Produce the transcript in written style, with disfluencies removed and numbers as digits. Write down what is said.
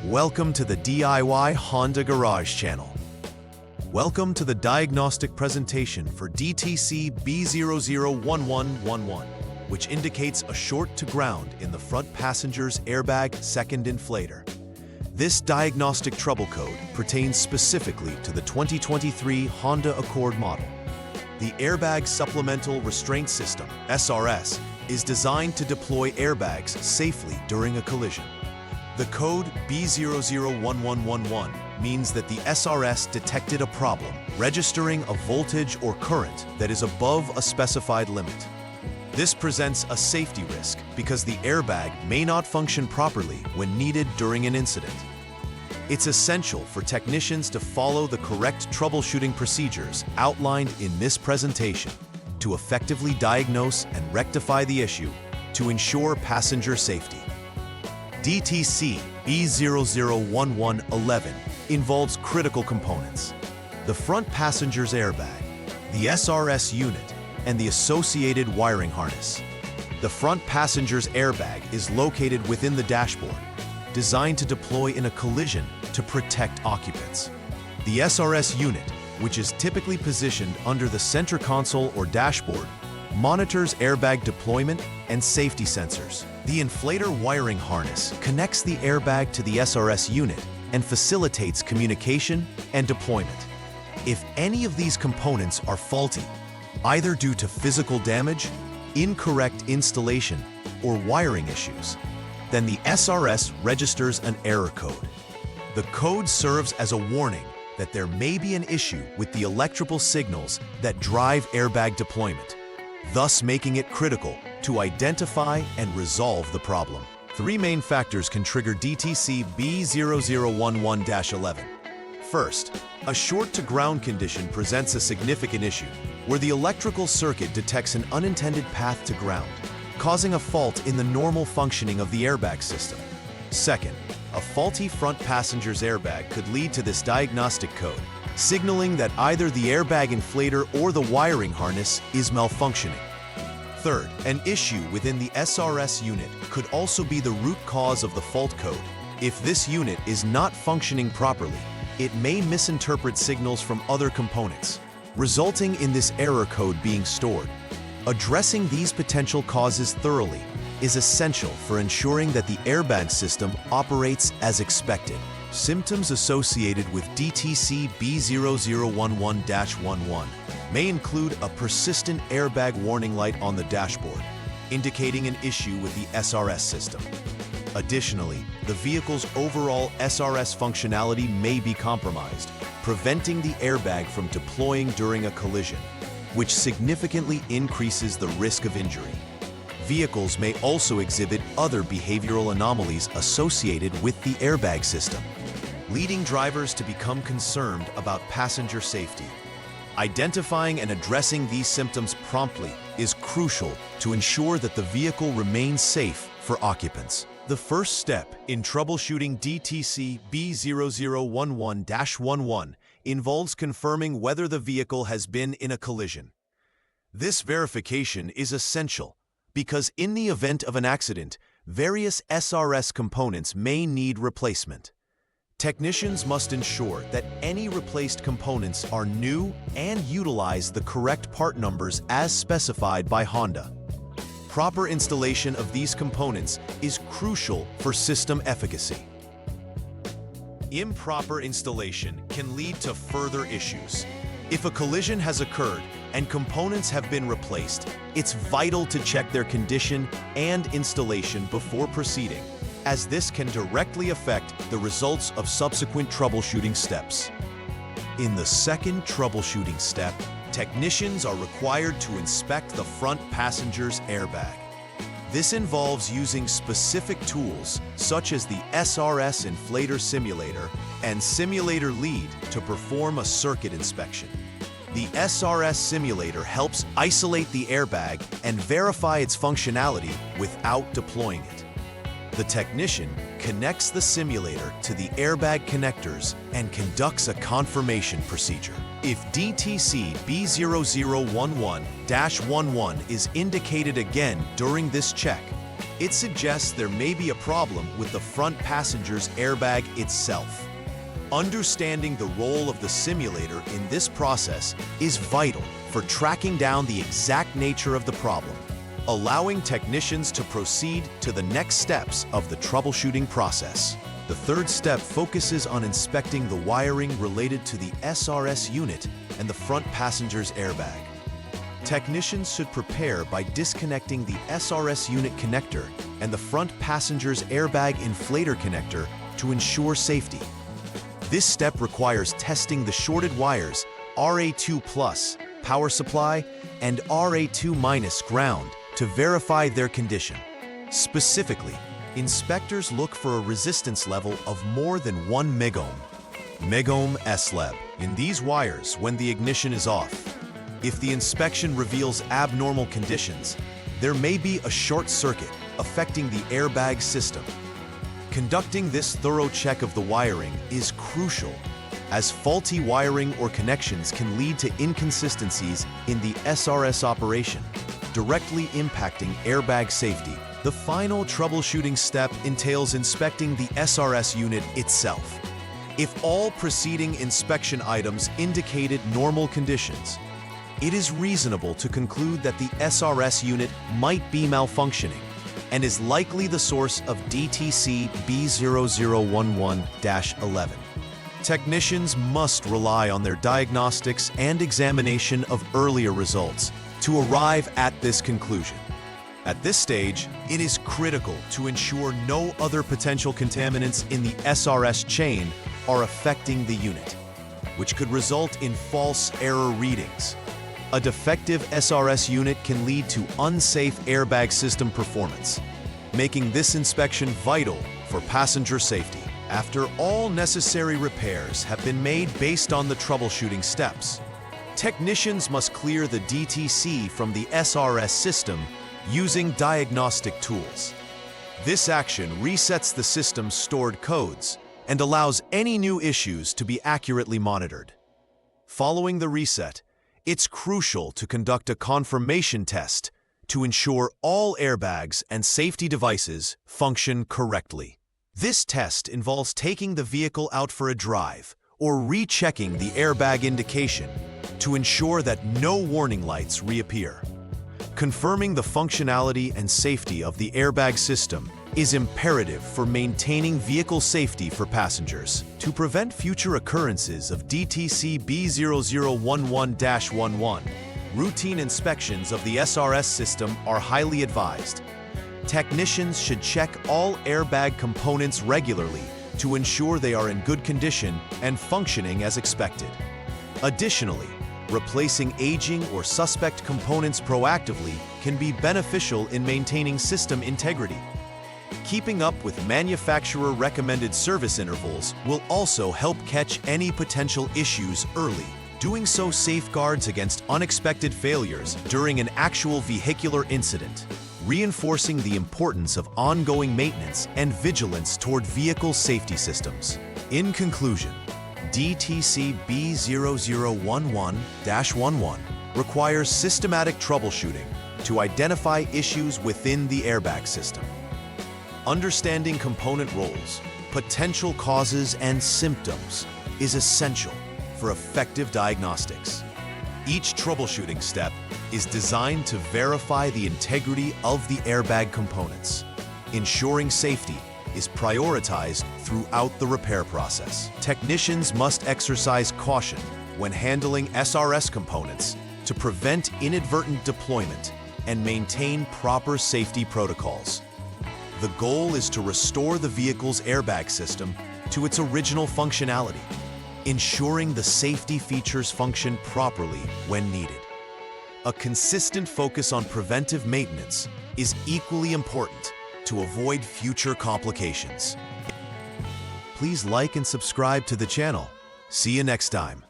Welcome to the DIY Honda Garage channel. Welcome to the diagnostic presentation for DTC B0011-11, which indicates a short to ground in the front passenger's airbag second inflator. This diagnostic trouble code pertains specifically to the 2023 Honda Accord model. The Airbag Supplemental Restraint System, SRS, is designed to deploy airbags safely during a collision. The code B001111 means that the SRS detected a problem, registering a voltage or current that is above a specified limit. This presents a safety risk because the airbag may not function properly when needed during an incident. It's essential for technicians to follow the correct troubleshooting procedures outlined in this presentation to effectively diagnose and rectify the issue to ensure passenger safety. DTC B0011-11 involves critical components: the front passenger's airbag, the SRS unit, and the associated wiring harness. The front passenger's airbag is located within the dashboard, designed to deploy in a collision to protect occupants. The SRS unit, which is typically positioned under the center console or dashboard, monitors airbag deployment and safety sensors. The inflator wiring harness connects the airbag to the SRS unit and facilitates communication and deployment. If any of these components are faulty, either due to physical damage, incorrect installation, or wiring issues, then the SRS registers an error code. The code serves as a warning that there may be an issue with the electrical signals that drive airbag deployment, thus making it critical to identify and resolve the problem. Three main factors can trigger DTC B0011-11. First, a short to ground condition presents a significant issue where the electrical circuit detects an unintended path to ground, causing a fault in the normal functioning of the airbag system. Second, a faulty front passenger's airbag could lead to this diagnostic code, signaling that either the airbag inflator or the wiring harness is malfunctioning. Third, an issue within the SRS unit could also be the root cause of the fault code. If this unit is not functioning properly, it may misinterpret signals from other components, resulting in this error code being stored. Addressing these potential causes thoroughly is essential for ensuring that the airbag system operates as expected. Symptoms associated with DTC B0011-11 may include a persistent airbag warning light on the dashboard, indicating an issue with the SRS system. Additionally, the vehicle's overall SRS functionality may be compromised, preventing the airbag from deploying during a collision, which significantly increases the risk of injury. Vehicles may also exhibit other behavioral anomalies associated with the airbag system, leading drivers to become concerned about passenger safety. Identifying and addressing these symptoms promptly is crucial to ensure that the vehicle remains safe for occupants. The first step in troubleshooting DTC B0011-11 involves confirming whether the vehicle has been in a collision. This verification is essential because in the event of an accident, various SRS components may need replacement. Technicians must ensure that any replaced components are new and utilize the correct part numbers as specified by Honda. Proper installation of these components is crucial for system efficacy. Improper installation can lead to further issues. If a collision has occurred and components have been replaced, it's vital to check their condition and installation before proceeding, as this can directly affect the results of subsequent troubleshooting steps. In the second troubleshooting step, technicians are required to inspect the front passenger's airbag. This involves using specific tools such as the SRS Inflator Simulator and Simulator Lead to perform a circuit inspection. The SRS Simulator helps isolate the airbag and verify its functionality without deploying it. The technician connects the simulator to the airbag connectors and conducts a confirmation procedure. If DTC B0011-11 is indicated again during this check, It suggests there may be a problem with the front passenger's airbag itself. Understanding the role of the simulator in this process is vital for tracking down the exact nature of the problem, allowing technicians to proceed to the next steps of the troubleshooting process. The third step focuses on inspecting the wiring related to the SRS unit and the front passenger's airbag. Technicians should prepare by disconnecting the SRS unit connector and the front passenger's airbag inflator connector to ensure safety. This step requires testing the shorted wires RA2+ power supply and RA2- ground to verify their condition. Specifically, inspectors look for a resistance level of more than 1 megohm. Megohm SLEB in these wires when the ignition is off. If the inspection reveals abnormal conditions, there may be a short circuit affecting the airbag system. Conducting this thorough check of the wiring is crucial, as faulty wiring or connections can lead to inconsistencies in the SRS operation, directly impacting airbag safety. The final troubleshooting step entails inspecting the SRS unit itself. If all preceding inspection items indicated normal conditions, it is reasonable to conclude that the SRS unit might be malfunctioning and is likely the source of DTC B0011-11. Technicians must rely on their diagnostics and examination of earlier results to arrive at this conclusion. At this stage, it is critical to ensure no other potential contaminants in the SRS chain are affecting the unit, which could result in false error readings. A defective SRS unit can lead to unsafe airbag system performance, making this inspection vital for passenger safety. After all necessary repairs have been made based on the troubleshooting steps, technicians must clear the DTC from the SRS system using diagnostic tools. This action resets the system's stored codes and allows any new issues to be accurately monitored. Following the reset, it's crucial to conduct a confirmation test to ensure all airbags and safety devices function correctly. This test involves taking the vehicle out for a drive or rechecking the airbag indication to ensure that no warning lights reappear. Confirming the functionality and safety of the airbag system is imperative for maintaining vehicle safety for passengers. To prevent future occurrences of DTC B0011-11, routine inspections of the SRS system are highly advised. Technicians should check all airbag components regularly to ensure they are in good condition and functioning as expected. Additionally, replacing aging or suspect components proactively can be beneficial in maintaining system integrity. Keeping up with manufacturer-recommended service intervals will also help catch any potential issues early. Doing so safeguards against unexpected failures during an actual vehicular incident, reinforcing the importance of ongoing maintenance and vigilance toward vehicle safety systems. In conclusion, DTC B0011-11 requires systematic troubleshooting to identify issues within the airbag system. Understanding component roles, potential causes, and symptoms is essential for effective diagnostics. Each troubleshooting step is designed to verify the integrity of the airbag components. Ensuring safety is prioritized throughout the repair process. Technicians must exercise caution when handling SRS components to prevent inadvertent deployment and maintain proper safety protocols. The goal is to restore the vehicle's airbag system to its original functionality, ensuring the safety features function properly when needed. A consistent focus on preventive maintenance is equally important to avoid future complications. Please like and subscribe to the channel. See you next time.